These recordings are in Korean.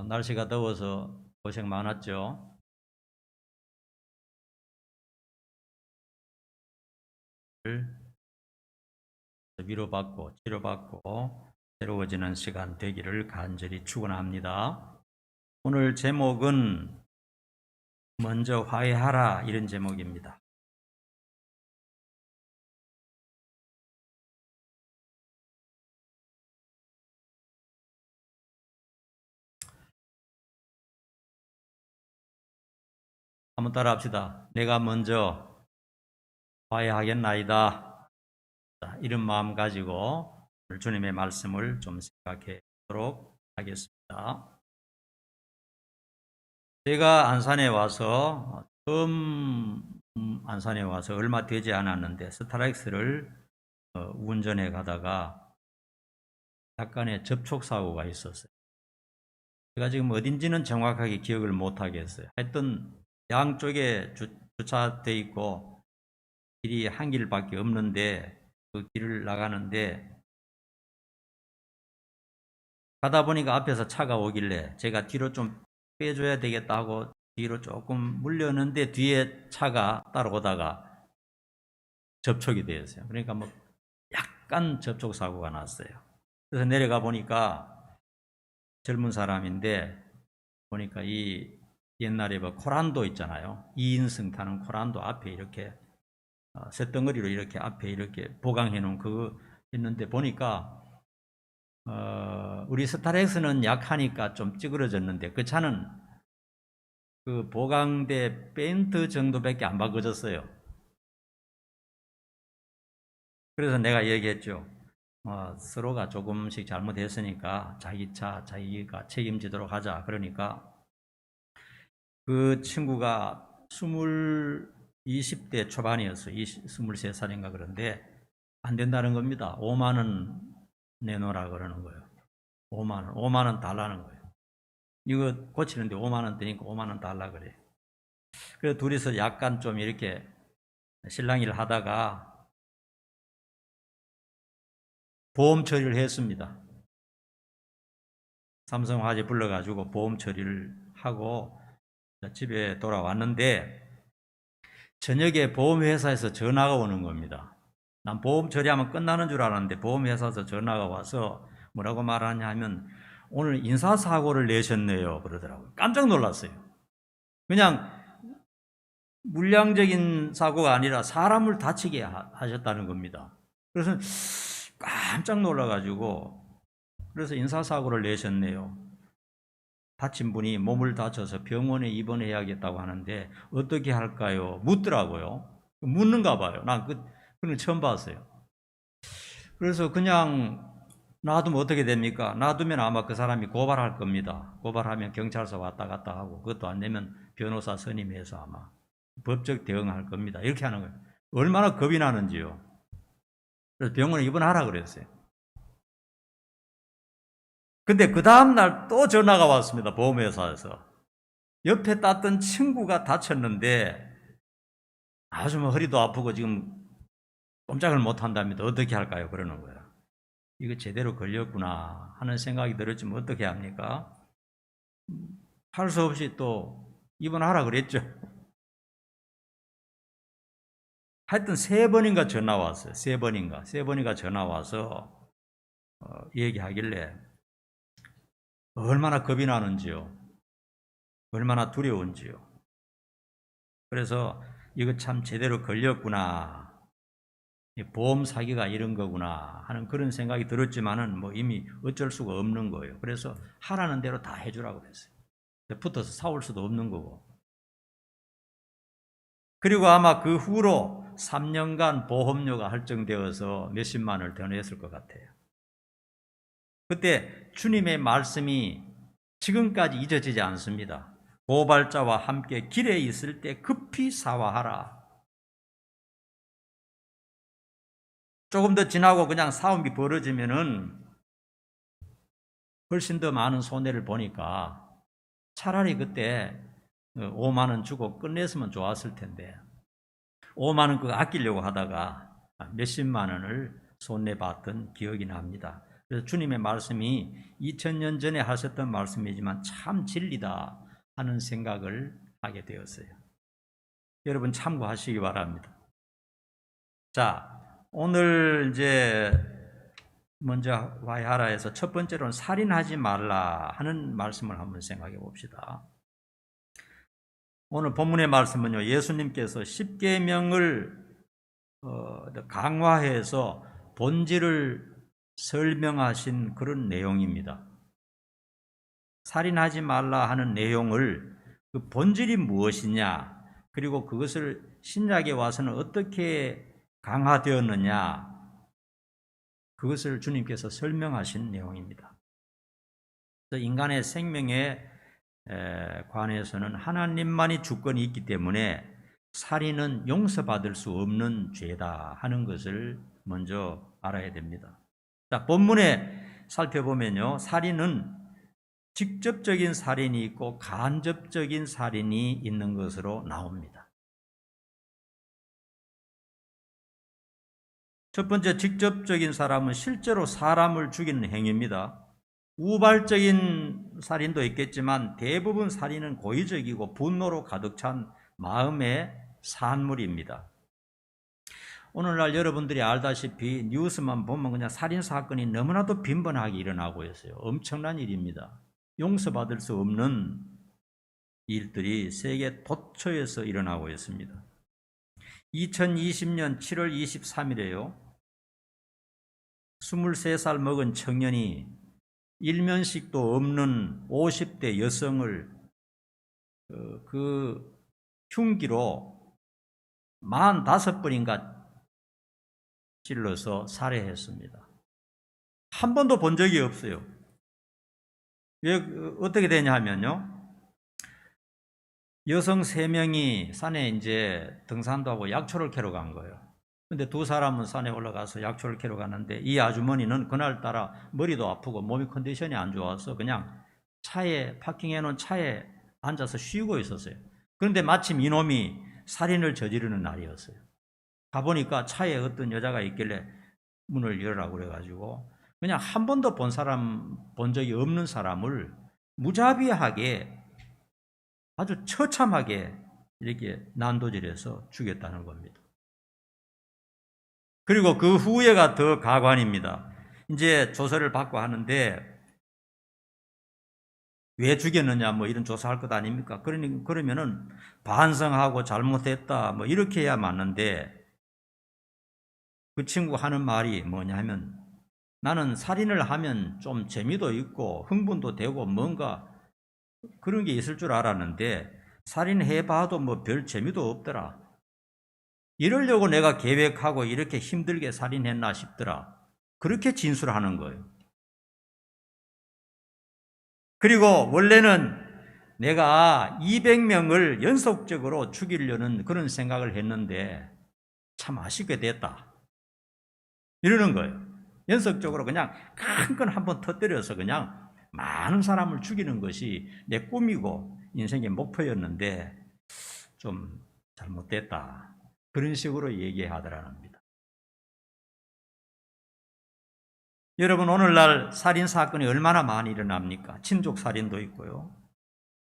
날씨가 더워서 고생 많았죠. 위로받고 치료받고 새로워지는 시간 되기를 간절히 축원합니다. 오늘 제목은 먼저 화해하라 이런 제목입니다. 한번 따라합시다. 내가 먼저 화해하겠나이다. 이런 마음 가지고 오늘 주님의 말씀을 좀 생각해 보도록 하겠습니다. 제가 안산에 와서 처음 안산에 와서 얼마 되지 않았는데 스타렉스를 운전해 가다가 약간의 접촉사고가 있었어요. 제가 지금 어딘지는 정확하게 기억을 못 하겠어요. 하여튼 양쪽에 주차되어 있고 길이 한 길밖에 없는데 그 길을 나가는데 가다 보니까 앞에서 차가 오길래 제가 뒤로 좀 빼줘야 되겠다 하고 뒤로 조금 물렸는데 뒤에 차가 따라오다가 접촉이 되었어요. 그러니까 뭐 약간 접촉사고가 났어요. 그래서 내려가 보니까 젊은 사람인데 보니까 이 옛날에 뭐 코란도 있잖아요. 2인승 타는 코란도 앞에 이렇게 쇳덩어리로 이렇게 앞에 이렇게 보강해 놓은 그거 있는데 보니까 우리 스타렉스는 약하니까 좀 찌그러졌는데 그 차는 그 보강대 밴드 정도밖에 안 바꿔졌어요. 그래서 내가 얘기했죠. 서로가 조금씩 잘못했으니까 자기 차 자기가 책임지도록 하자. 그러니까 그 친구가 20대 초반이었어요. 23살인가 그런데 안 된다는 겁니다. 5만 원 내놓으라 그러는 거예요. 5만 원 달라는 거예요. 이거 고치는데 5만 원 드니까 5만 원 달라 그래요. 그래서 둘이서 약간 좀 이렇게 실랑이를 하다가 보험 처리를 했습니다. 삼성화재 불러가지고 보험 처리를 하고 집에 돌아왔는데 저녁에 보험회사에서 전화가 오는 겁니다. 난 보험 처리하면 끝나는 줄 알았는데 보험회사에서 전화가 와서 뭐라고 말하냐 하면 오늘 인사사고를 내셨네요 그러더라고요. 깜짝 놀랐어요. 그냥 물량적인 사고가 아니라 사람을 다치게 하셨다는 겁니다. 그래서 깜짝 놀라가지고 그래서 인사사고를 내셨네요. 다친 분이 몸을 다쳐서 병원에 입원해야겠다고 하는데 어떻게 할까요? 묻더라고요. 묻는가 봐요. 난 그런 걸 처음 봤어요. 그래서 그냥 놔두면 어떻게 됩니까? 놔두면 아마 그 사람이 고발할 겁니다. 고발하면 경찰서 왔다 갔다 하고 그것도 안 되면 변호사 선임해서 아마 법적 대응할 겁니다. 이렇게 하는 거예요. 얼마나 겁이 나는지요. 그래서 병원에 입원하라 그랬어요. 근데 그 다음날 또 전화가 왔습니다. 보험회사에서. 옆에 땄던 친구가 다쳤는데 아주 뭐 허리도 아프고 지금 꼼짝을 못 한답니다. 어떻게 할까요? 그러는 거예요. 이거 제대로 걸렸구나 하는 생각이 들었지만 어떻게 합니까? 할 수 없이 또 입원하라 그랬죠. 하여튼 3번인가 전화 왔어요. 3번인가 전화 와서 얘기하길래 얼마나 겁이 나는지요. 얼마나 두려운지요. 그래서 이거 참 제대로 걸렸구나. 보험 사기가 이런 거구나 하는 그런 생각이 들었지만은 뭐 이미 어쩔 수가 없는 거예요. 그래서 하라는 대로 다 해주라고 그랬어요. 붙어서 싸울 수도 없는 거고. 그리고 아마 그 후로 3년간 보험료가 할증되어서 몇십만 원을 더 냈을 것 같아요. 그때 주님의 말씀이 지금까지 잊어지지 않습니다. 고발자와 함께 길에 있을 때 급히 사화하라. 조금 더 지나고 그냥 싸움이 벌어지면은 훨씬 더 많은 손해를 보니까 차라리 그때 5만 원 주고 끝냈으면 좋았을 텐데 5만 원 그거 아끼려고 하다가 몇십만 원을 손해봤던 기억이 납니다. 그래서 주님의 말씀이 2000년 전에 하셨던 말씀이지만 참 진리다 하는 생각을 하게 되었어요. 여러분 참고하시기 바랍니다. 자, 오늘 이제 먼저 와이하라에서 첫 번째로는 살인하지 말라 하는 말씀을 한번 생각해 봅시다. 오늘 본문의 말씀은요, 예수님께서 십계명을 강화해서 본질을 설명하신 그런 내용입니다. 살인하지 말라 하는 내용을 그 본질이 무엇이냐, 그리고 그것을 신약에 와서는 어떻게 강화되었느냐, 그것을 주님께서 설명하신 내용입니다. 인간의 생명에 관해서는 하나님만이 주권이 있기 때문에 살인은 용서받을 수 없는 죄다 하는 것을 먼저 알아야 됩니다. 자, 본문에 살펴보면요, 살인은 직접적인 살인이 있고 간접적인 살인이 있는 것으로 나옵니다. 첫 번째 직접적인 살인은 실제로 사람을 죽이는 행위입니다. 우발적인 살인도 있겠지만 대부분 살인은 고의적이고 분노로 가득 찬 마음의 산물입니다. 오늘날 여러분들이 알다시피 뉴스만 보면 그냥 살인사건이 너무나도 빈번하게 일어나고 있어요. 엄청난 일입니다. 용서받을 수 없는 일들이 세계 도처에서 일어나고 있습니다. 2020년 7월 23일에요. 23살 먹은 청년이 일면식도 없는 50대 여성을 그 흉기로 45번인가 찔러서 살해했습니다. 한 번도 본 적이 없어요. 왜 어떻게 되냐 하면요, 여성 3명이 산에 이제 등산도 하고 약초를 캐러 간 거예요. 근데 두 사람은 산에 올라가서 약초를 캐러 갔는데 이 아주머니는 그날따라 머리도 아프고 몸이 컨디션이 안 좋아서 그냥 차에 파킹해 놓은 차에 앉아서 쉬고 있었어요. 그런데 마침 이놈이 살인을 저지르는 날이었어요. 가보니까 차에 어떤 여자가 있길래 문을 열으라고 그래가지고 그냥 한 번도 본 적이 없는 사람을 무자비하게 아주 처참하게 이렇게 난도질해서 죽였다는 겁니다. 그리고 그 후회가 더 가관입니다. 이제 조사를 받고 하는데 왜 죽였느냐 뭐 이런 조사할 것 아닙니까? 그러면은 반성하고 잘못했다 뭐 이렇게 해야 맞는데 그 친구 하는 말이 뭐냐 하면 나는 살인을 하면 좀 재미도 있고 흥분도 되고 뭔가 그런 게 있을 줄 알았는데 살인해봐도 뭐 별 재미도 없더라. 이러려고 내가 계획하고 이렇게 힘들게 살인했나 싶더라. 그렇게 진술하는 거예요. 그리고 원래는 내가 200명을 연속적으로 죽이려는 그런 생각을 했는데 참 아쉽게 됐다. 이러는 거예요. 연속적으로 그냥 큰 건 한번 터뜨려서 그냥 많은 사람을 죽이는 것이 내 꿈이고 인생의 목표였는데 좀 잘못됐다. 그런 식으로 얘기하더라는 겁니다. 여러분, 오늘날 살인사건이 얼마나 많이 일어납니까? 친족살인도 있고요.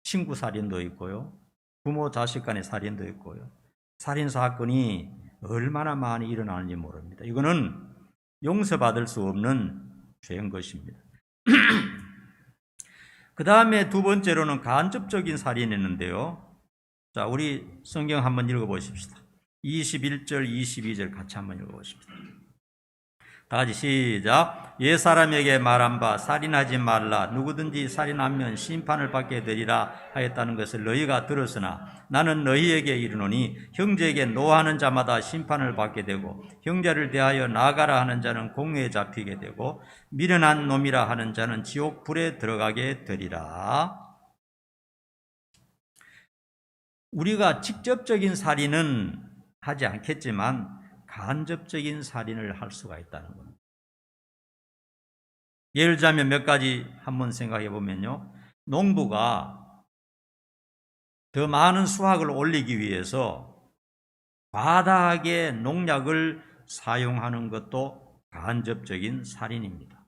친구살인도 있고요. 부모 자식 간의 살인도 있고요. 살인사건이 얼마나 많이 일어나는지 모릅니다. 이거는 용서받을 수 없는 죄인 것입니다. 그 다음에 두 번째로는 간접적인 살인이 있는데요. 자, 우리 성경 한번 읽어보십시다. 21절, 22절 같이 한번 읽어보십시다. 다 같이 시작. 옛사람에게 말한 바 살인하지 말라. 누구든지 살인하면 심판을 받게 되리라 하였다는 것을 너희가 들었으나 나는 너희에게 이르노니 형제에게 노하는 자마다 심판을 받게 되고 형제를 대하여 나가라 하는 자는 공회에 잡히게 되고 미련한 놈이라 하는 자는 지옥 불에 들어가게 되리라. 우리가 직접적인 살인은 하지 않겠지만 간접적인 살인을 할 수가 있다는 겁니다. 예를 들자면 몇 가지 한번 생각해 보면요. 농부가 더 많은 수확을 올리기 위해서 과다하게 농약을 사용하는 것도 간접적인 살인입니다.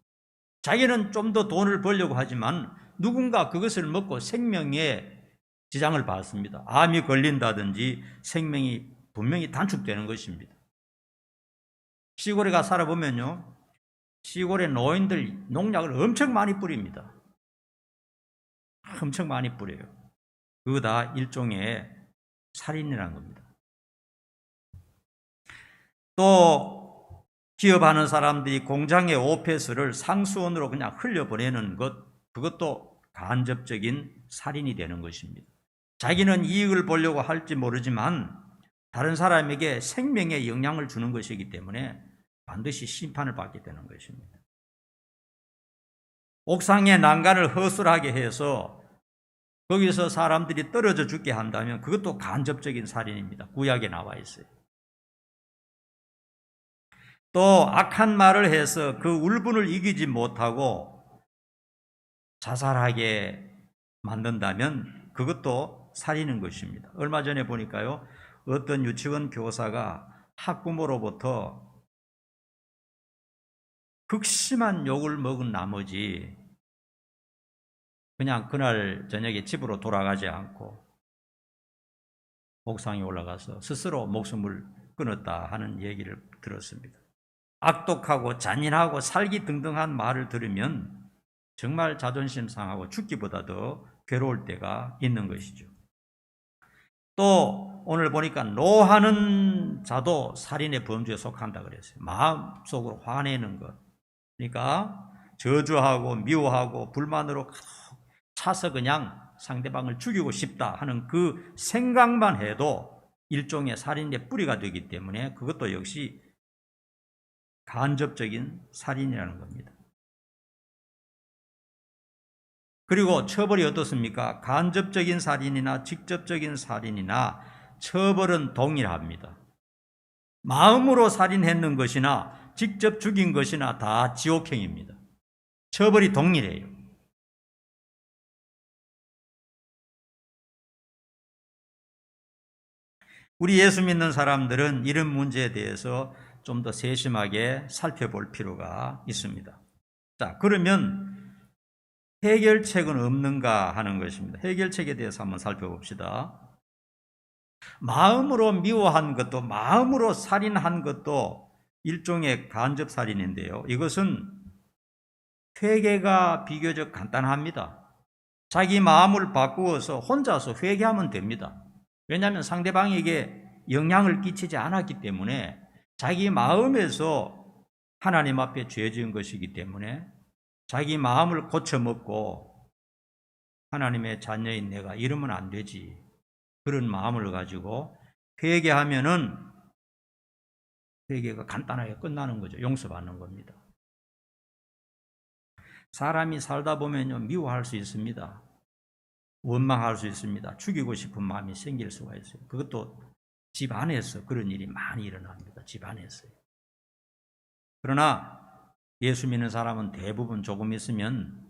자기는 좀 더 돈을 벌려고 하지만 누군가 그것을 먹고 생명에 지장을 받습니다. 암이 걸린다든지 생명이 분명히 단축되는 것입니다. 시골에 가 살아보면요, 시골의 노인들 농약을 엄청 많이 뿌립니다. 엄청 많이 뿌려요. 그거 다 일종의 살인이라는 겁니다. 또 기업하는 사람들이 공장의 오폐수를 상수원으로 그냥 흘려보내는 것, 그것도 간접적인 살인이 되는 것입니다. 자기는 이익을 보려고 할지 모르지만 다른 사람에게 생명에 영향을 주는 것이기 때문에 반드시 심판을 받게 되는 것입니다. 옥상의 난간을 허술하게 해서 거기서 사람들이 떨어져 죽게 한다면 그것도 간접적인 살인입니다. 구약에 나와 있어요. 또 악한 말을 해서 그 울분을 이기지 못하고 자살하게 만든다면 그것도 살인인 것입니다. 얼마 전에 보니까요, 어떤 유치원 교사가 학부모로부터 극심한 욕을 먹은 나머지 그냥 그날 저녁에 집으로 돌아가지 않고 옥상에 올라가서 스스로 목숨을 끊었다 하는 얘기를 들었습니다. 악독하고 잔인하고 살기등등한 말을 들으면 정말 자존심 상하고 죽기보다 더 괴로울 때가 있는 것이죠. 또 오늘 보니까 노하는 자도 살인의 범주에 속한다 그랬어요. 마음속으로 화내는 것, 그러니까 저주하고 미워하고 불만으로 차서 그냥 상대방을 죽이고 싶다 하는 그 생각만 해도 일종의 살인의 뿌리가 되기 때문에 그것도 역시 간접적인 살인이라는 겁니다. 그리고 처벌이 어떻습니까? 간접적인 살인이나 직접적인 살인이나 처벌은 동일합니다. 마음으로 살인했는 것이나 직접 죽인 것이나 다 지옥행입니다. 처벌이 동일해요. 우리 예수 믿는 사람들은 이런 문제에 대해서 좀 더 세심하게 살펴볼 필요가 있습니다. 자, 그러면 해결책은 없는가 하는 것입니다. 해결책에 대해서 한번 살펴봅시다. 마음으로 미워한 것도, 마음으로 살인한 것도 일종의 간접살인인데요. 이것은 회개가 비교적 간단합니다. 자기 마음을 바꾸어서 혼자서 회개하면 됩니다. 왜냐하면 상대방에게 영향을 끼치지 않았기 때문에 자기 마음에서 하나님 앞에 죄 지은 것이기 때문에 자기 마음을 고쳐먹고 하나님의 자녀인 내가 이러면 안 되지, 그런 마음을 가지고 회개하면은 회개가 간단하게 끝나는 거죠. 용서받는 겁니다. 사람이 살다 보면요, 미워할 수 있습니다. 원망할 수 있습니다. 죽이고 싶은 마음이 생길 수가 있어요. 그것도 집 안에서 그런 일이 많이 일어납니다. 집 안에서요. 그러나 예수 믿는 사람은 대부분 조금 있으면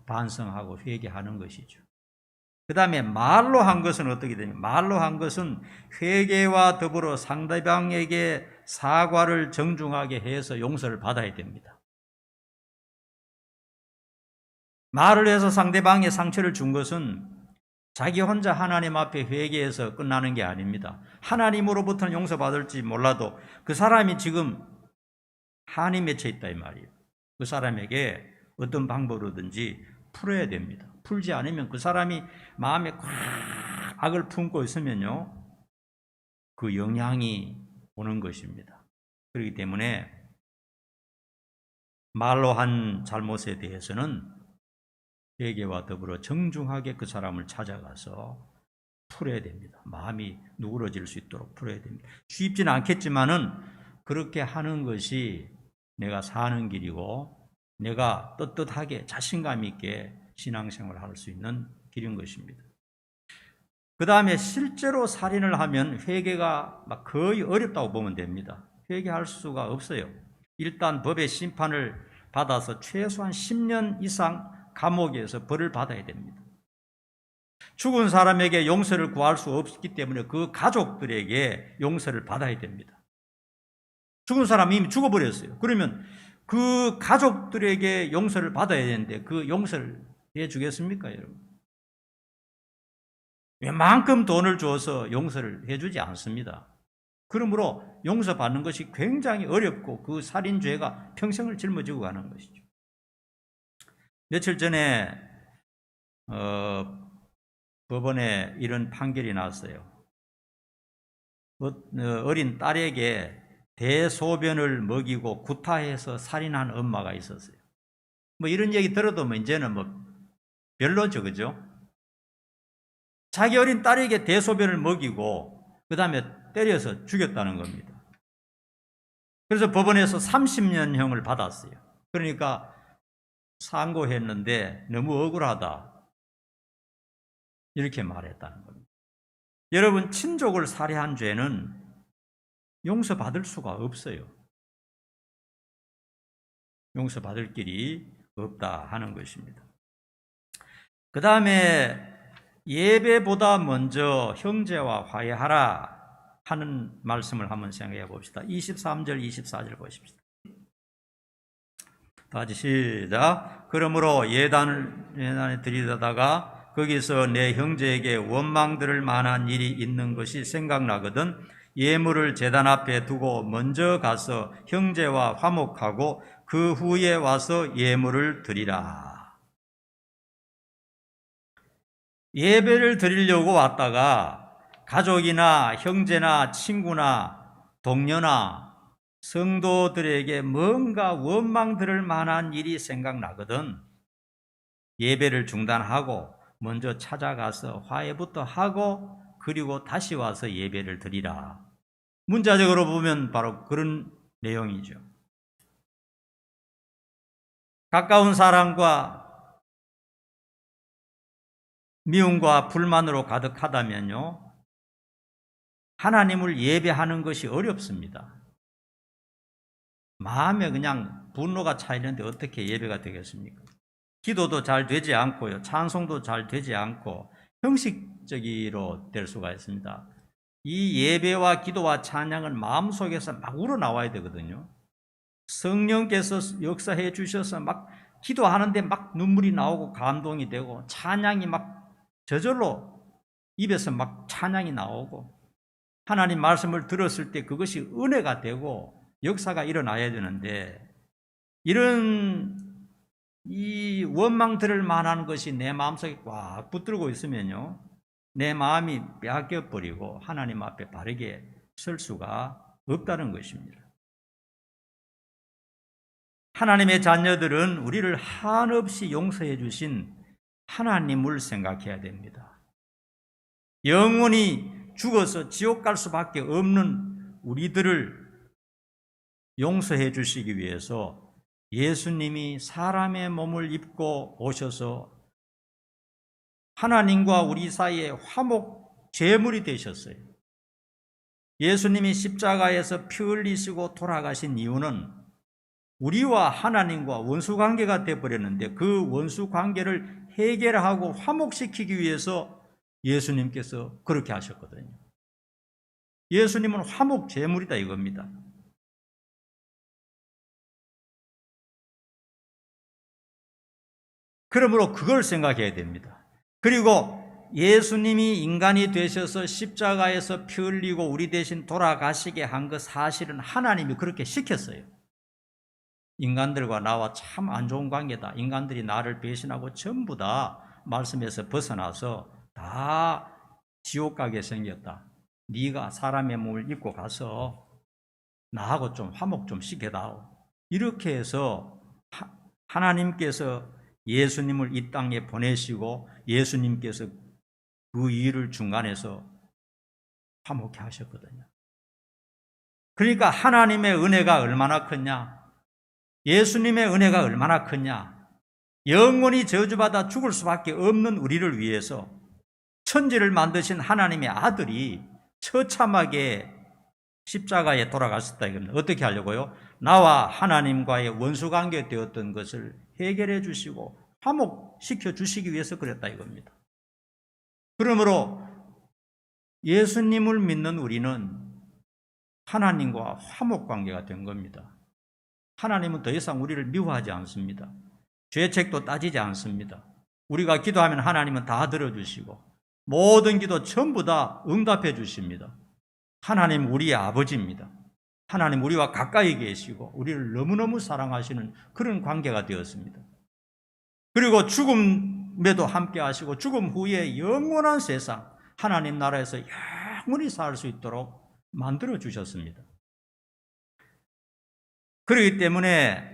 반성하고 회개하는 것이죠. 그 다음에 말로 한 것은 어떻게 되냐? 말로 한 것은 회개와 더불어 상대방에게 사과를 정중하게 해서 용서를 받아야 됩니다. 말을 해서 상대방의 상처를 준 것은 자기 혼자 하나님 앞에 회개해서 끝나는 게 아닙니다. 하나님으로부터는 용서받을지 몰라도 그 사람이 지금 한이 맺혀 있다 이 말이에요. 그 사람에게 어떤 방법으로든지 풀어야 됩니다. 풀지 않으면 그 사람이 마음에 꽉 악을 품고 있으면요, 그 영향이 오는 것입니다. 그렇기 때문에 말로 한 잘못에 대해서는 회개와 더불어 정중하게 그 사람을 찾아가서 풀어야 됩니다. 마음이 누그러질 수 있도록 풀어야 됩니다. 쉽지는 않겠지만은 그렇게 하는 것이 내가 사는 길이고 내가 떳떳하게 자신감 있게 신앙생활을 할 수 있는 길인 것입니다. 그 다음에 실제로 살인을 하면 회개가 막 거의 어렵다고 보면 됩니다. 회개할 수가 없어요. 일단 법의 심판을 받아서 최소한 10년 이상 감옥에서 벌을 받아야 됩니다. 죽은 사람에게 용서를 구할 수 없기 때문에 그 가족들에게 용서를 받아야 됩니다. 죽은 사람이 이미 죽어버렸어요. 그러면 그 가족들에게 용서를 받아야 되는데 그 용서를 해 주겠습니까, 여러분? 웬만큼 돈을 주어서 용서를 해 주지 않습니다. 그러므로 용서받는 것이 굉장히 어렵고 그 살인죄가 평생을 짊어지고 가는 것이죠. 며칠 전에 법원에 이런 판결이 나왔어요. 어린 딸에게 대소변을 먹이고 구타해서 살인한 엄마가 있었어요. 뭐 이런 얘기 들어도 이제는 별로죠, 그죠? 자기 어린 딸에게 대소변을 먹이고 그 다음에 때려서 죽였다는 겁니다. 그래서 법원에서 30년형을 받았어요. 그러니까 상고했는데 너무 억울하다 이렇게 말했다는 겁니다. 여러분, 친족을 살해한 죄는 용서받을 수가 없어요. 용서받을 길이 없다 하는 것입니다. 그 다음에 예배보다 먼저 형제와 화해하라 하는 말씀을 한번 생각해 봅시다. 23절, 24절 보십시다. 다시 시작. 그러므로 예단에 들이다가 거기서 내 형제에게 원망 들을 만한 일이 있는 것이 생각나거든 예물을 제단 앞에 두고 먼저 가서 형제와 화목하고 그 후에 와서 예물을 드리라. 예배를 드리려고 왔다가 가족이나 형제나 친구나 동료나 성도들에게 뭔가 원망 들을 만한 일이 생각나거든 예배를 중단하고 먼저 찾아가서 화해부터 하고 그리고 다시 와서 예배를 드리라. 문자적으로 보면 바로 그런 내용이죠. 가까운 사람과 미움과 불만으로 가득하다면요, 하나님을 예배하는 것이 어렵습니다. 마음에 그냥 분노가 차 있는데 어떻게 예배가 되겠습니까? 기도도 잘 되지 않고요, 찬송도 잘 되지 않고 형식적으로 될 수가 있습니다. 이 예배와 기도와 찬양은 마음속에서 막 우러나와야 되거든요. 성령께서 역사해 주셔서 막 기도하는데 막 눈물이 나오고 감동이 되고 찬양이 막 저절로 입에서 막 찬양이 나오고 하나님 말씀을 들었을 때 그것이 은혜가 되고 역사가 일어나야 되는데 이런 이 원망 들을 만한 것이 내 마음속에 꽉 붙들고 있으면요, 내 마음이 빼앗겨 버리고 하나님 앞에 바르게 설 수가 없다는 것입니다. 하나님의 자녀들은 우리를 한없이 용서해 주신 하나님을 생각해야 됩니다. 영원히 죽어서 지옥 갈 수밖에 없는 우리들을 용서해 주시기 위해서 예수님이 사람의 몸을 입고 오셔서 하나님과 우리 사이에 화목 제물이 되셨어요. 예수님이 십자가에서 피 흘리시고 돌아가신 이유는 우리와 하나님과 원수관계가 되어버렸는데 그 원수관계를 해결하고 화목시키기 위해서 예수님께서 그렇게 하셨거든요. 예수님은 화목 제물이다 이겁니다. 그러므로 그걸 생각해야 됩니다. 그리고 예수님이 인간이 되셔서 십자가에서 피 흘리고 우리 대신 돌아가시게 한 그 사실은 하나님이 그렇게 시켰어요. 인간들과 나와 참 안 좋은 관계다. 인간들이 나를 배신하고 전부 다 말씀에서 벗어나서 다 지옥 가게 생겼다. 네가 사람의 몸을 입고 가서 나하고 좀 화목 좀 시켜다오. 이렇게 해서 하나님께서 예수님을 이 땅에 보내시고 예수님께서 그 일을 중간에서 화목케 하셨거든요. 그러니까 하나님의 은혜가 얼마나 크냐, 예수님의 은혜가 얼마나 크냐, 영원히 저주받아 죽을 수밖에 없는 우리를 위해서 천지를 만드신 하나님의 아들이 처참하게 십자가에 돌아갔었다 이겁니다. 어떻게 하려고요? 나와 하나님과의 원수관계 되었던 것을 해결해 주시고 화목시켜 주시기 위해서 그랬다 이겁니다. 그러므로 예수님을 믿는 우리는 하나님과 화목관계가 된 겁니다. 하나님은 더 이상 우리를 미워하지 않습니다. 죄책도 따지지 않습니다. 우리가 기도하면 하나님은 다 들어주시고 모든 기도 전부 다 응답해 주십니다. 하나님 우리의 아버지입니다. 하나님 우리와 가까이 계시고 우리를 너무너무 사랑하시는 그런 관계가 되었습니다. 그리고 죽음에도 함께 하시고 죽음 후에 영원한 세상 하나님 나라에서 영원히 살 수 있도록 만들어 주셨습니다. 그렇기 때문에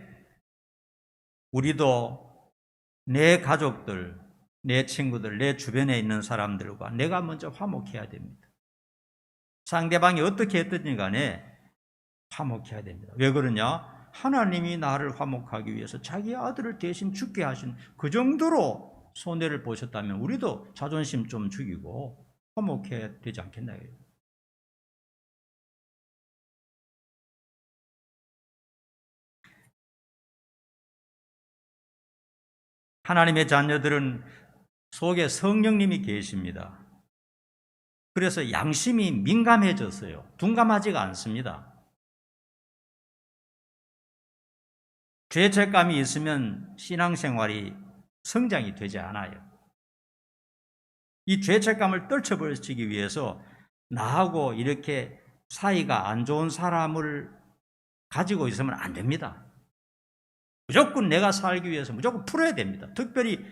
우리도 내 가족들, 내 친구들, 내 주변에 있는 사람들과 내가 먼저 화목해야 됩니다. 상대방이 어떻게 했든지 간에 화목해야 됩니다. 왜 그러냐? 하나님이 나를 화목하기 위해서 자기 아들을 대신 죽게 하신 그 정도로 손해를 보셨다면 우리도 자존심 좀 죽이고 화목해야 되지 않겠나. 하나님의 자녀들은 속에 성령님이 계십니다. 그래서 양심이 민감해졌어요. 둔감하지가 않습니다. 죄책감이 있으면 신앙생활이 성장이 되지 않아요. 이 죄책감을 떨쳐버리기 위해서 나하고 이렇게 사이가 안 좋은 사람을 가지고 있으면 안 됩니다. 무조건 내가 살기 위해서 무조건 풀어야 됩니다. 특별히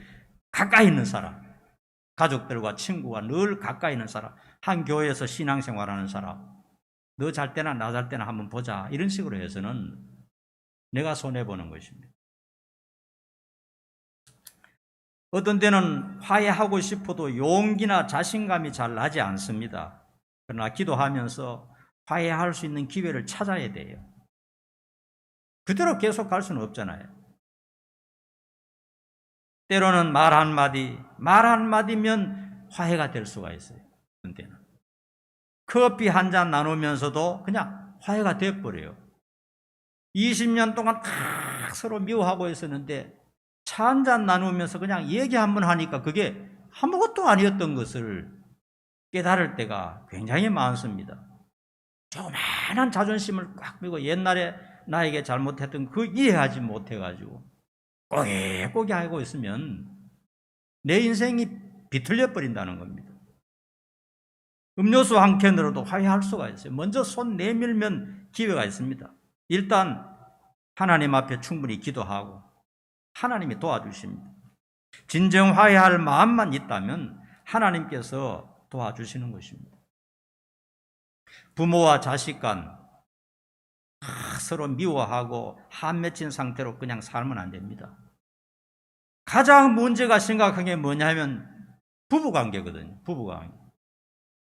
가까이 있는 사람, 가족들과 친구가 늘 가까이 있는 사람, 한 교회에서 신앙생활하는 사람, 너 잘 때나 나 잘 때나 한번 보자, 이런 식으로 해서는 내가 손해보는 것입니다. 어떤 때는 화해하고 싶어도 용기나 자신감이 잘 나지 않습니다. 그러나 기도하면서 화해할 수 있는 기회를 찾아야 돼요. 그대로 계속 갈 수는 없잖아요. 때로는 말 한마디면 화해가 될 수가 있어요. 어떤 때는 커피 한 잔 나누면서도 그냥 화해가 돼버려요. 20년 동안 다 서로 미워하고 있었는데 차 한 잔 나누면서 그냥 얘기 한번 하니까 그게 아무것도 아니었던 것을 깨달을 때가 굉장히 많습니다. 조그마한 자존심을 꽉 메고 옛날에 나에게 잘못했던 그 이해하지 못해가지고 꼬깃꼬깃 하고 있으면 내 인생이 비틀려 버린다는 겁니다. 음료수 한 캔으로도 화해할 수가 있어요. 먼저 손 내밀면 기회가 있습니다. 일단 하나님 앞에 충분히 기도하고 하나님이 도와주십니다. 진정 화해할 마음만 있다면 하나님께서 도와주시는 것입니다. 부모와 자식 간 서로 미워하고 한 맺힌 상태로 그냥 살면 안 됩니다. 가장 문제가 심각한 게 뭐냐면 부부관계거든요. 부부관계.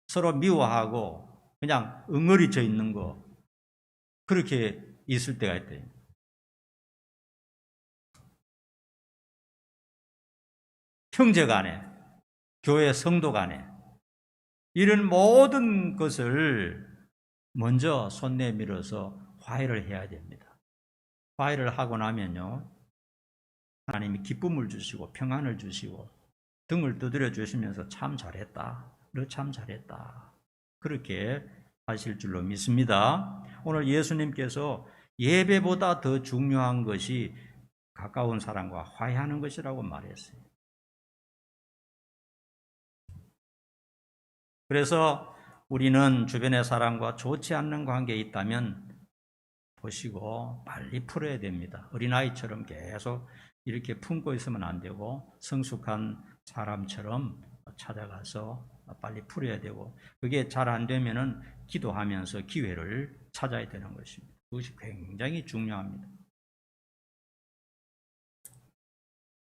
서로 미워하고 그냥 엉어리져 있는 거, 그렇게 있을 때가 있대요. 형제 간에, 교회 성도 간에 이런 모든 것을 먼저 손 내밀어서 화해를 해야 됩니다. 화해를 하고 나면요, 하나님이 기쁨을 주시고 평안을 주시고 등을 두드려 주시면서 참 잘했다, 너 참 잘했다, 그렇게 하실 줄로 믿습니다. 오늘 예수님께서 예배보다 더 중요한 것이 가까운 사람과 화해하는 것이라고 말했어요. 그래서 우리는 주변의 사람과 좋지 않는 관계에 있다면 보시고 빨리 풀어야 됩니다. 어린아이처럼 계속 이렇게 품고 있으면 안 되고 성숙한 사람처럼 찾아가서 빨리 풀어야 되고, 그게 잘 안 되면은 기도하면서 기회를 찾아야 되는 것입니다. 그것이 굉장히 중요합니다.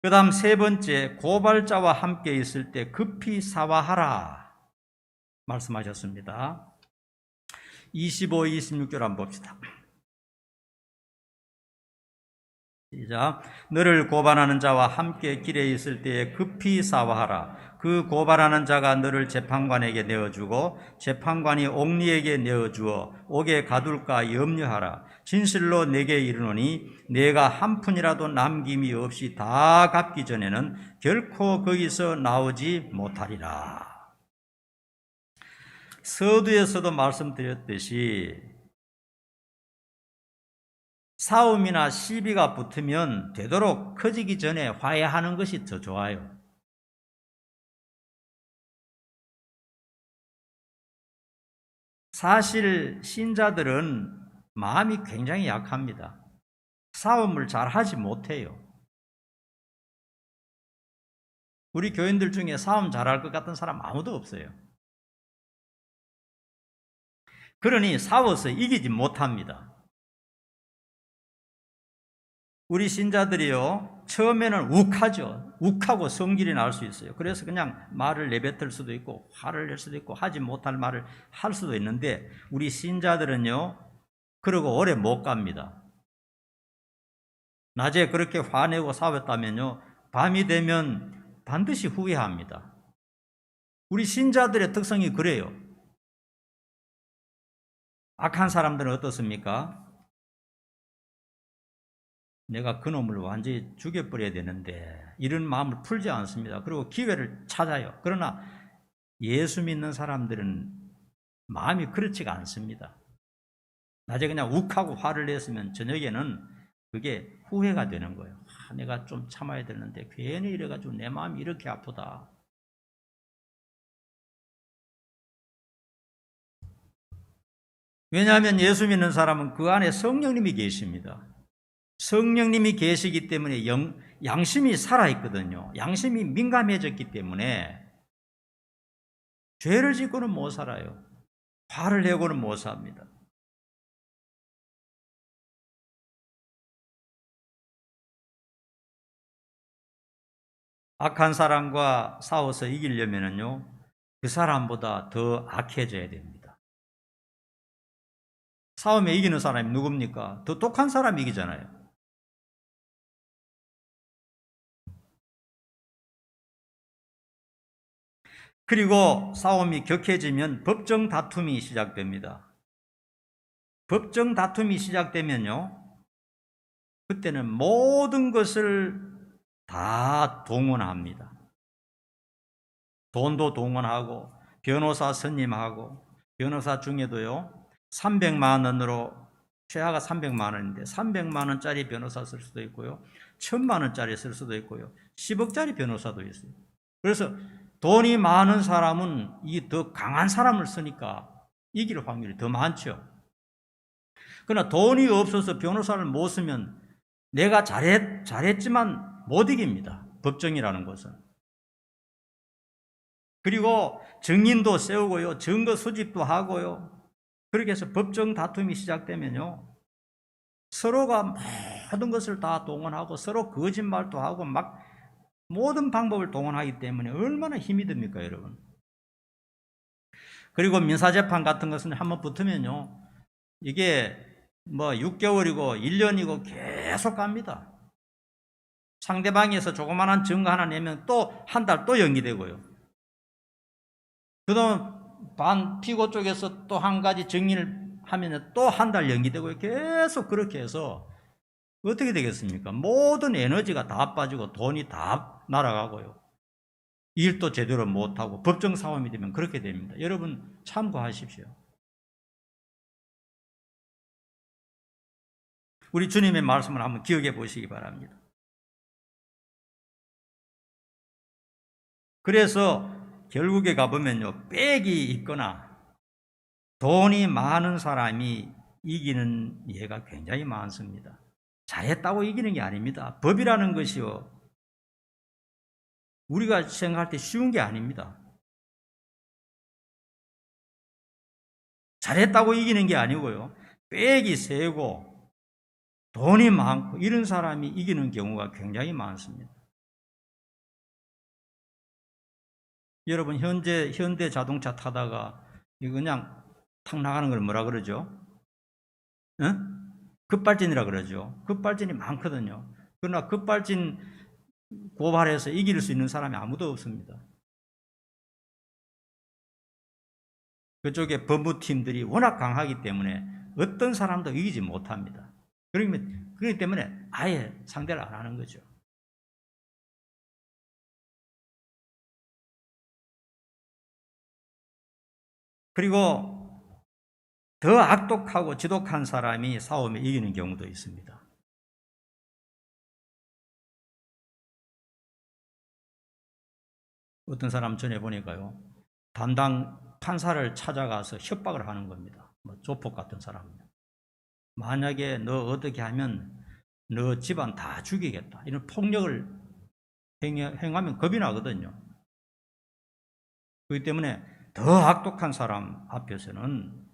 그 다음 세 번째, 고발자와 함께 있을 때 급히 사과하라 말씀하셨습니다. 25, 26절 한번 봅시다. 시작. 너를 고발하는 자와 함께 길에 있을 때에 급히 사과하라. 그 고발하는 자가 너를 재판관에게 내어주고 재판관이 옥리에게 내어주어 옥에 가둘까 염려하라. 진실로 내게 이르노니 내가 한 푼이라도 남김이 없이 다 갚기 전에는 결코 거기서 나오지 못하리라. 서두에서도 말씀드렸듯이 싸움이나 시비가 붙으면 되도록 커지기 전에 화해하는 것이 더 좋아요. 사실 신자들은 마음이 굉장히 약합니다. 싸움을 잘 하지 못해요. 우리 교인들 중에 싸움 잘할 것 같은 사람 아무도 없어요. 그러니 싸워서 이기지 못합니다. 우리 신자들이요, 처음에는 욱하죠. 욱하고 성질이 날 수 있어요. 그래서 그냥 말을 내뱉을 수도 있고, 화를 낼 수도 있고, 하지 못할 말을 할 수도 있는데, 우리 신자들은요, 그러고 오래 못 갑니다. 낮에 그렇게 화내고 싸웠다면요, 밤이 되면 반드시 후회합니다. 우리 신자들의 특성이 그래요. 악한 사람들은 어떻습니까? 내가 그놈을 완전히 죽여버려야 되는데 이런 마음을 풀지 않습니다. 그리고 기회를 찾아요. 그러나 예수 믿는 사람들은 마음이 그렇지가 않습니다. 낮에 그냥 욱하고 화를 냈으면 저녁에는 그게 후회가 되는 거예요. 내가 좀 참아야 되는데 괜히 이래가지고 내 마음이 이렇게 아프다. 왜냐하면 예수 믿는 사람은 그 안에 성령님이 계십니다. 성령님이 계시기 때문에 양심이 살아있거든요. 양심이 민감해졌기 때문에 죄를 짓고는 못 살아요. 화를 내고는 못 삽니다. 악한 사람과 싸워서 이기려면요, 그 사람보다 더 악해져야 됩니다. 싸움에 이기는 사람이 누굽니까? 더 똑똑한 사람이 이기잖아요. 그리고 싸움이 격해지면 법정 다툼이 시작됩니다. 법정 다툼이 시작되면요, 그때는 모든 것을 다 동원합니다. 돈도 동원하고, 변호사 선임하고, 변호사 중에도요, 300만 원으로, 최하가 300만 원인데, 300만 원짜리 변호사 쓸 수도 있고요, 1000만 원짜리 쓸 수도 있고요, 10억짜리 변호사도 있어요. 그래서 돈이 많은 사람은 이 더 강한 사람을 쓰니까 이길 확률이 더 많죠. 그러나 돈이 없어서 변호사를 못 쓰면 내가 잘했지만 못 이깁니다. 법정이라는 것은. 그리고 증인도 세우고요, 증거 수집도 하고요. 그렇게 해서 법정 다툼이 시작되면요, 서로가 모든 것을 다 동원하고 서로 거짓말도 하고 막 모든 방법을 동원하기 때문에 얼마나 힘이 듭니까, 여러분? 그리고 민사재판 같은 것은 한번 붙으면요, 이게 뭐 6개월이고 1년이고 계속 갑니다. 상대방에서 조그마한 증거 하나 내면 또 한 달 또 연기되고요. 그다음 피고 쪽에서 또 한 가지 증인을 하면 또 한 달 연기되고요. 계속 그렇게 해서 어떻게 되겠습니까? 모든 에너지가 다 빠지고 돈이 다 날아가고요. 일도 제대로 못하고 법정 싸움이 되면 그렇게 됩니다. 여러분 참고하십시오. 우리 주님의 말씀을 한번 기억해 보시기 바랍니다. 그래서 결국에 가보면요, 빽이 있거나 돈이 많은 사람이 이기는 예가 굉장히 많습니다. 잘했다고 이기는 게 아닙니다. 법이라는 것이요, 우리가 생각할 때 쉬운 게 아닙니다. 잘했다고 이기는 게 아니고요, 빽이 세고 돈이 많고 이런 사람이 이기는 경우가 굉장히 많습니다. 여러분 현대 자동차 타다가 이거 그냥 탁 나가는 걸 뭐라 그러죠? 급발진이라 그러죠. 급발진이 많거든요. 그러나 급발진 고발해서 이길 수 있는 사람이 아무도 없습니다. 그쪽에 법무팀들이 워낙 강하기 때문에 어떤 사람도 이기지 못합니다. 그렇기 때문에 아예 상대를 안 하는 거죠. 그리고 더 악독하고 지독한 사람이 싸움에 이기는 경우도 있습니다. 어떤 사람 전에 보니까요, 담당 판사를 찾아가서 협박을 하는 겁니다. 조폭 같은 사람은요. 만약에 너 어떻게 하면 너 집안 다 죽이겠다, 이런 폭력을 행하면 겁이 나거든요. 그렇기 때문에 더 악독한 사람 앞에서는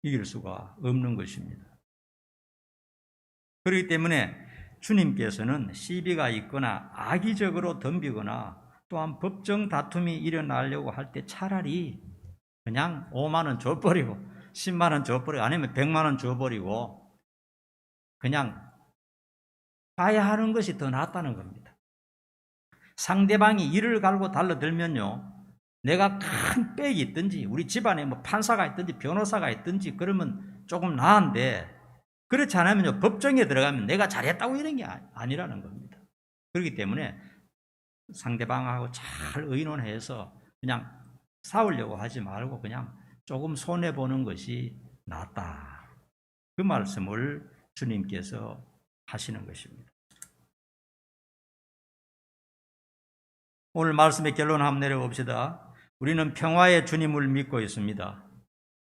이길 수가 없는 것입니다. 그렇기 때문에 주님께서는 시비가 있거나 악의적으로 덤비거나 또한 법정 다툼이 일어나려고 할 때 차라리 그냥 5만 원 줘버리고 10만 원 줘버리고 아니면 100만 원 줘버리고 그냥 가야 하는 것이 더 낫다는 겁니다. 상대방이 이를 갈고 달라들면요, 내가 큰 빽이 있든지 우리 집안에 뭐 판사가 있든지 변호사가 있든지 그러면 조금 나은데, 그렇지 않으면 법정에 들어가면 내가 잘했다고 이런 게 아니라는 겁니다. 그렇기 때문에 상대방하고 잘 의논해서 그냥 싸우려고 하지 말고 그냥 조금 손해보는 것이 낫다, 그 말씀을 주님께서 하시는 것입니다. 오늘 말씀의 결론 한번 내려봅시다. 우리는 평화의 주님을 믿고 있습니다.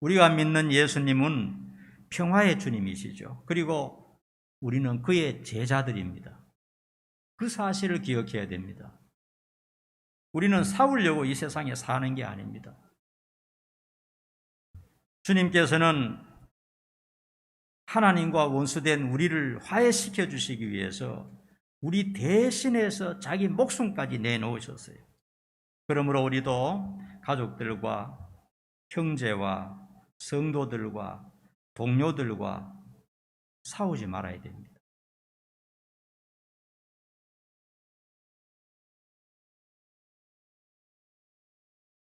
우리가 믿는 예수님은 평화의 주님이시죠. 그리고 우리는 그의 제자들입니다. 그 사실을 기억해야 됩니다. 우리는 싸우려고 이 세상에 사는 게 아닙니다. 주님께서는 하나님과 원수된 우리를 화해시켜 주시기 위해서 우리 대신해서 자기 목숨까지 내놓으셨어요. 그러므로 우리도 가족들과 형제와 성도들과 동료들과 싸우지 말아야 됩니다.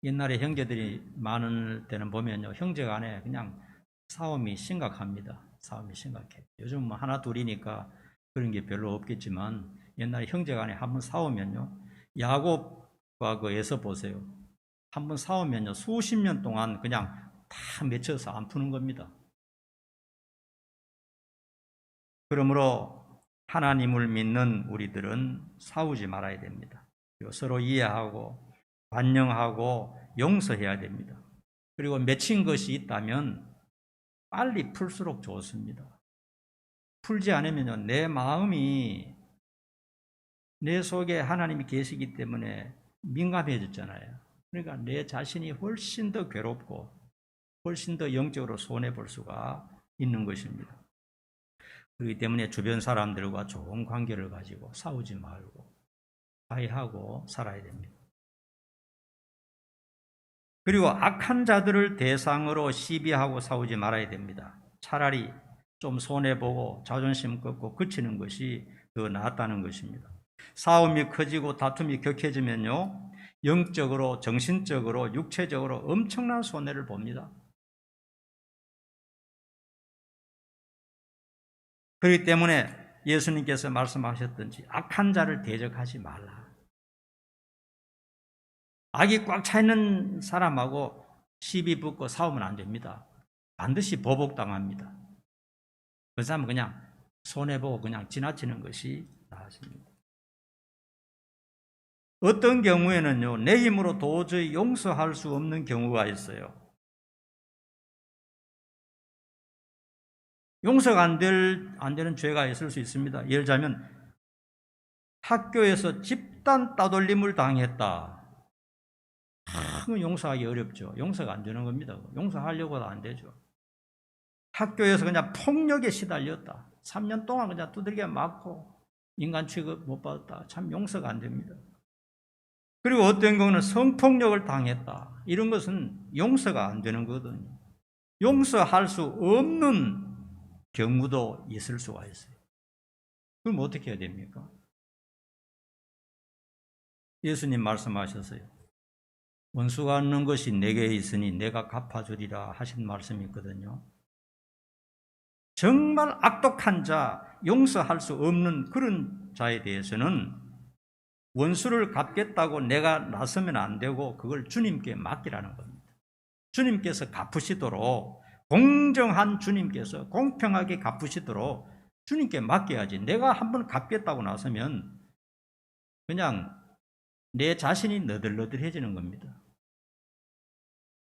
옛날에 형제들이 많을 때는 보면요, 형제 간에 그냥 싸움이 심각합니다. 싸움이 심각해요. 요즘 뭐 하나 둘이니까 그런 게 별로 없겠지만 옛날에 형제 간에 한번 싸우면요, 야곱과 그 에서 보세요. 한번 싸우면요, 수십 년 동안 그냥 다 맺혀서 안 푸는 겁니다. 그러므로 하나님을 믿는 우리들은 싸우지 말아야 됩니다. 그리고 서로 이해하고 반영하고 용서해야 됩니다. 그리고 맺힌 것이 있다면 빨리 풀수록 좋습니다. 풀지 않으면 내 마음이, 내 속에 하나님이 계시기 때문에 민감해졌잖아요. 그러니까 내 자신이 훨씬 더 괴롭고 훨씬 더 영적으로 손해볼 수가 있는 것입니다. 그렇기 때문에 주변 사람들과 좋은 관계를 가지고 싸우지 말고 화해하고 살아야 됩니다. 그리고 악한 자들을 대상으로 시비하고 싸우지 말아야 됩니다. 차라리 좀 손해보고 자존심 꺾고 그치는 것이 더 낫다는 것입니다. 싸움이 커지고 다툼이 격해지면요, 영적으로, 정신적으로, 육체적으로 엄청난 손해를 봅니다. 그렇기 때문에 예수님께서 말씀하셨던지 악한 자를 대적하지 말라. 악이 꽉 차 있는 사람하고 시비 붙고 싸우면 안 됩니다. 반드시 보복당합니다. 그 사람은 그냥 손해보고 그냥 지나치는 것이 나았습니다. 어떤 경우에는요, 내 힘으로 도저히 용서할 수 없는 경우가 있어요. 용서가 안 되는 죄가 있을 수 있습니다. 예를 들자면 학교에서 집단 따돌림을 당했다. 용서하기 어렵죠. 용서가 안 되는 겁니다. 용서하려고도 안 되죠. 학교에서 그냥 폭력에 시달렸다. 3년 동안 그냥 두들겨 맞고 인간 취급 못 받았다. 참 용서가 안 됩니다. 그리고 어떤 경우는 성폭력을 당했다. 이런 것은 용서가 안 되는 거거든요. 용서할 수 없는 경우도 있을 수가 있어요. 그럼 어떻게 해야 됩니까? 예수님 말씀하셨어요. 원수가 없는 것이 내게 있으니 내가 갚아주리라 하신 말씀이 있거든요. 정말 악독한 자, 용서할 수 없는 그런 자에 대해서는 원수를 갚겠다고 내가 나서면 안 되고 그걸 주님께 맡기라는 겁니다. 주님께서 갚으시도록, 공정한 주님께서 공평하게 갚으시도록 주님께 맡겨야지. 내가 한번 갚겠다고 나서면 그냥 내 자신이 너덜너덜해지는 겁니다.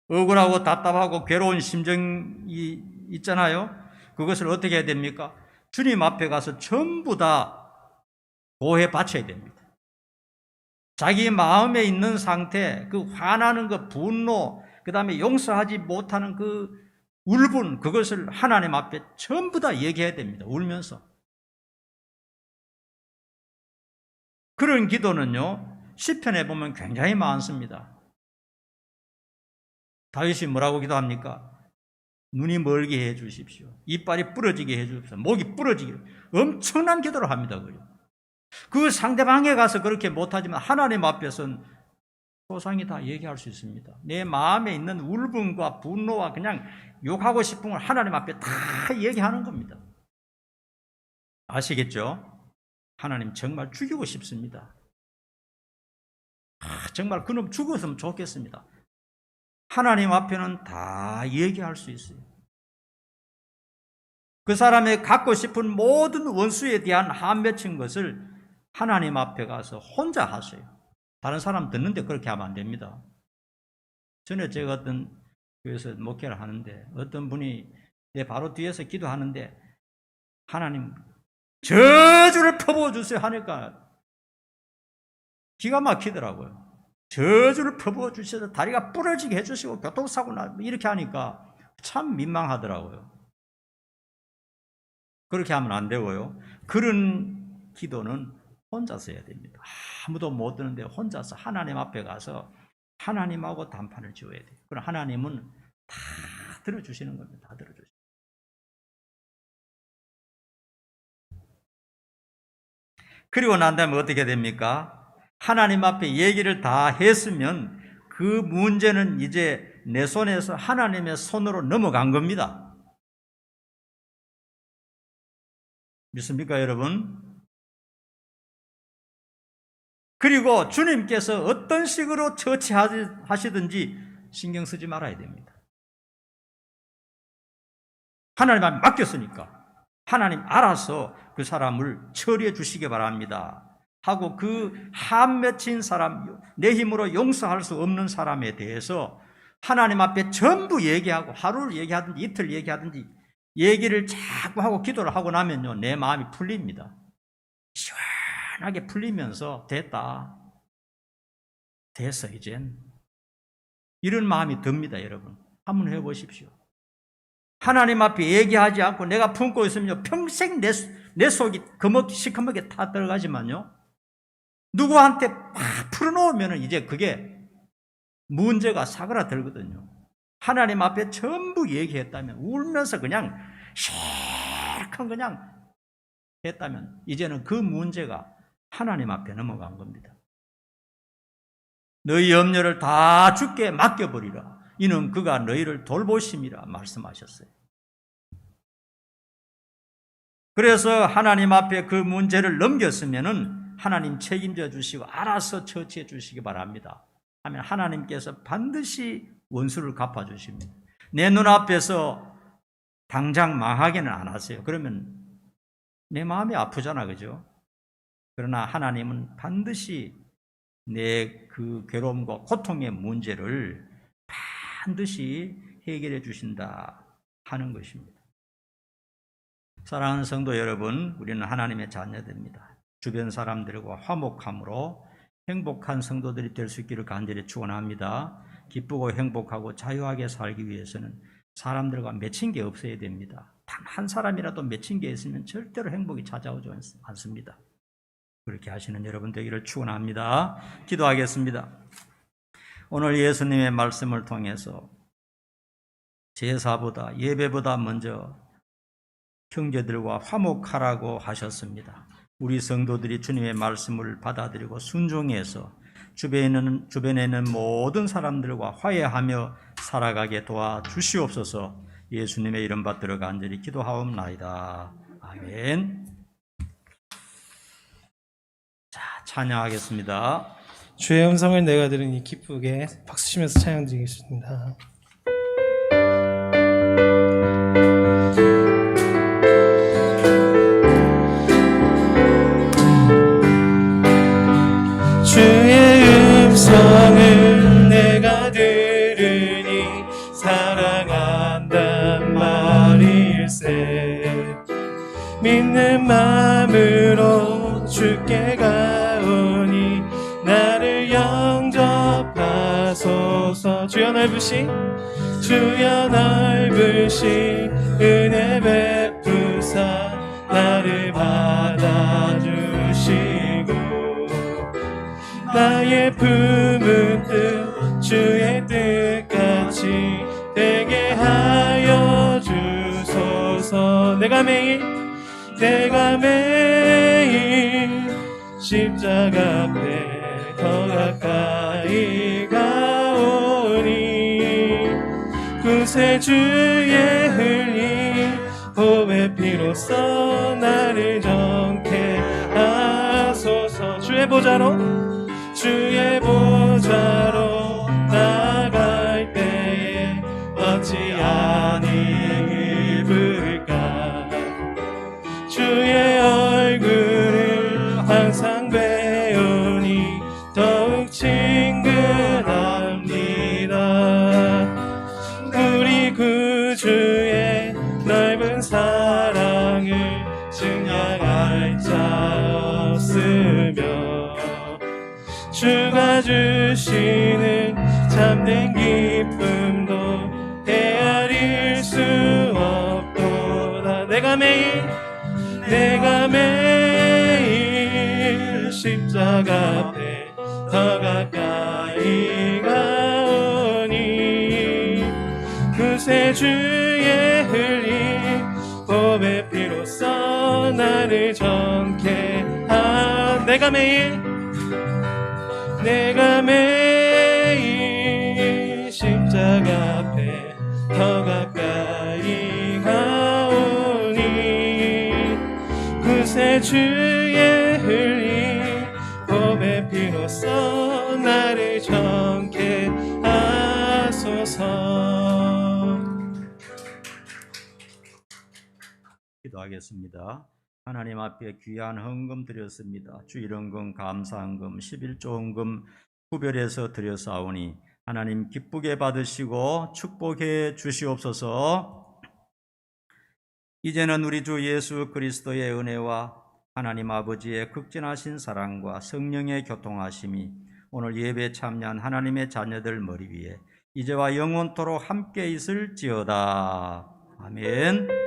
억울하고 답답하고 괴로운 심정이 있잖아요. 그것을 어떻게 해야 됩니까? 주님 앞에 가서 전부 다 고해 바쳐야 됩니다. 자기 마음에 있는 상태, 그 화나는 그 분노, 그 다음에 용서하지 못하는 그 울분, 그것을 하나님 앞에 전부 다 얘기해야 됩니다. 울면서. 그런 기도는요, 시편에 보면 굉장히 많습니다. 다윗이 뭐라고 기도합니까? 눈이 멀게 해 주십시오. 이빨이 부러지게 해 주십시오. 목이 부러지게. 엄청난 기도를 합니다. 그 상대방에 가서 그렇게 못하지만 하나님 앞에서는 소상히 다 얘기할 수 있습니다. 내 마음에 있는 울분과 분노와 그냥 욕하고 싶은 걸 하나님 앞에 다 얘기하는 겁니다. 아시겠죠? 하나님 정말 죽이고 싶습니다. 정말 그놈 죽었으면 좋겠습니다. 하나님 앞에는 다 얘기할 수 있어요. 그 사람의 갖고 싶은 모든 원수에 대한 한 맺힌 것을 하나님 앞에 가서 혼자 하세요. 다른 사람 듣는데 그렇게 하면 안 됩니다. 전에 제가 어떤 교회에서 목회를 하는데 어떤 분이 내 바로 뒤에서 기도하는데 하나님 저주를 퍼부어주세요 하니까 기가 막히더라고요. 저주를 퍼부어주셔서 다리가 부러지게 해주시고 교통사고 나 이렇게 하니까 참 민망하더라고요. 그렇게 하면 안 되고요. 그런 기도는 혼자서 해야 됩니다. 아무도 못 듣는데 혼자서 하나님 앞에 가서 하나님하고 단판을 지어야 돼요. 그럼 하나님은 다 들어주시는 겁니다. 다 들어주시는. 그리고 난 다음에 어떻게 됩니까? 하나님 앞에 얘기를 다 했으면 그 문제는 이제 내 손에서 하나님의 손으로 넘어간 겁니다. 믿습니까, 여러분? 그리고 주님께서 어떤 식으로 처치하시든지 신경 쓰지 말아야 됩니다. 하나님 앞에 맡겼으니까 하나님 알아서 그 사람을 처리해 주시기 바랍니다 하고 그 한 맺힌 사람, 내 힘으로 용서할 수 없는 사람에 대해서 하나님 앞에 전부 얘기하고 하루를 얘기하든지 이틀 얘기하든지 얘기를 자꾸 하고 기도를 하고 나면요, 내 마음이 풀립니다. 시원하게 풀리면서 됐다. 됐어 이젠. 이런 마음이 듭니다. 여러분 한번 해보십시오. 하나님 앞에 얘기하지 않고 내가 품고 있으면요, 평생 내 속이 시커멓게 타 들어가지만요, 누구한테 막 풀어놓으면 이제 그게 문제가 사그라들거든요. 하나님 앞에 전부 얘기했다면, 울면서 그냥 실컷 그냥 했다면 이제는 그 문제가 하나님 앞에 넘어간 겁니다. 너희 염려를 다 주께 맡겨버리라. 이는 그가 너희를 돌보심이라 말씀하셨어요. 그래서 하나님 앞에 그 문제를 넘겼으면은 하나님 책임져 주시고 알아서 처치해 주시기 바랍니다 하면 하나님께서 반드시 원수를 갚아 주십니다. 내 눈앞에서 당장 망하게는 안 하세요. 그러면 내 마음이 아프잖아, 그죠? 그러나 하나님은 반드시 내 그 괴로움과 고통의 문제를 반드시 해결해 주신다 하는 것입니다. 사랑하는 성도 여러분, 우리는 하나님의 자녀들입니다. 주변 사람들과 화목함으로 행복한 성도들이 될 수 있기를 간절히 축원합니다. 기쁘고 행복하고 자유하게 살기 위해서는 사람들과 맺힌 게 없어야 됩니다. 단 한 사람이라도 맺힌 게 있으면 절대로 행복이 찾아오지 않습니다. 그렇게 하시는 여러분 되기를 축원합니다. 기도하겠습니다. 오늘 예수님의 말씀을 통해서 제사보다 예배보다 먼저 형제들과 화목하라고 하셨습니다. 우리 성도들이 주님의 말씀을 받아들이고 순종해서 주변에 있는 모든 사람들과 화해하며 살아가게 도와주시옵소서. 예수님의 이름 받들어 간절히 기도하옵나이다. 아멘. 자, 찬양하겠습니다. 주의 음성을 내가 들으니 기쁘게 박수 치면서 찬양 드리겠습니다. 마음으로 주께 가오니 나를 영접하소서. 주여 넓으신 은혜 베푸사 나를 받아주시고 나의 품은 뜻 주의 뜻같이 되게 하여 주소서. 내가 매일 십자가 앞에 더 가까이 가오니 구세주의 흘린 보배 피로써 나를 정케 하소서. 주의 보좌로 나갈 때에 어찌 아니 입을까. 주의 얼굴을 항상 배우니 더욱 친근합니다. 우리 구주의 넓은 사랑을 증량할 자 없으며 주가 주시는 참된 기쁨도 헤아릴 수 없도다. 내가 매일 십자가 앞에 더 가까이 가오니 구세주의 흘린 보배 피로써 나를 정케 내가 매일 십자가 앞에 더 가까이 가오니 구세주의 흘린 보배 피로써 나를 정케 하소서. 기도하겠습니다. 하나님 앞에 귀한 헌금 드렸습니다. 주일헌금, 감사헌금, 11조헌금 구별해서 드렸사오니 하나님 기쁘게 받으시고 축복해 주시옵소서. 이제는 우리 주 예수 그리스도의 은혜와 하나님 아버지의 극진하신 사랑과 성령의 교통하심이 오늘 예배에 참여한 하나님의 자녀들 머리 위에 이제와 영원토록 함께 있을지어다. 아멘.